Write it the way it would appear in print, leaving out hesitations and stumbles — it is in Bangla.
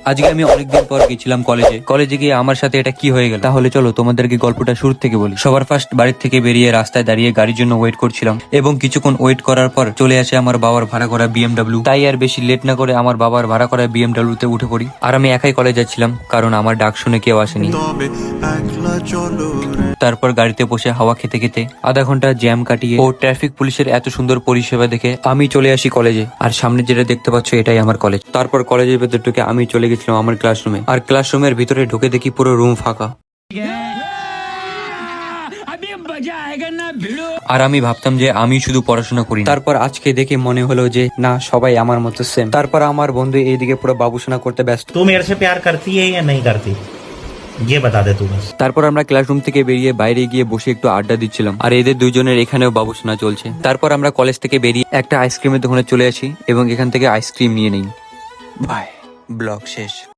আজকে আমি অনেকদিন পর গেছিলাম কলেজে গিয়ে আমার সাথে এটা কি হয়ে গেল, তাহলে চলো তোমাদেরকে গল্পটা শুরু থেকে বলি। সবার ফার্স্ট বাড়ির থেকে বেরিয়ে রাস্তায় দাঁড়িয়ে গাড়ির জন্য ওয়েট করছিলাম, এবং কিছুক্ষণ ওয়েট করার পর চলে আসে আমার বাবার ভাড়া করা বিএমডাব্লিউ। তাই আর বেশি লেট না করে আমার বাবার ভাড়া করা বিএমডাব্লিউ তে উঠে পড়ি। আর আমি একাই কলেজ যাচ্ছিলাম, কারণ আমার ডাক শুনে কেউ আসেনি। তারপর গাড়িতে বসে হাওয়া খেতে খেতে আধা ঘন্টা জ্যাম কাটিয়ে ও ট্রাফিক পুলিশের এত সুন্দর পরিষেবা দেখে আমি চলে আসি কলেজে। আর সামনে যেটা দেখতে পাচ্ছ এটাই আমার কলেজ। তারপর কলেজের ভেতর ঢুকে আমি চলে গেছিলাম আমার ক্লাসরুমে। আর ক্লাসরুমের ভিতরে ঢুকে দেখি পুরো রুম ফাঁকা। আর আমি ভাবতাম যে আমি শুধু পড়াশোনা করি। তারপর আজকে দেখে মনে হলো যে না, সবাই আমার মতো সেম। তারপর আমার বন্ধু এইদিকে পুরো বাবুসোনা করতে ব্যস্ত। तू मेरे से प्यार करती है या नहीं करती, ये बता दे तू बस। তারপর আমরা ক্লাসরুম থেকে বেরিয়ে বাইরে গিয়ে বসে একটু আড্ডা দিচ্ছিলাম, আর এদের দুজনের এখানেও বাবুসোনা চলছে। তারপর আমরা কলেজ থেকে বেরিয়ে একটা আইসক্রিমের দোকানে চলে আসি এবং এখান থেকে আইসক্রিম নিয়ে নেই। বাই, ব্লগ শেষ।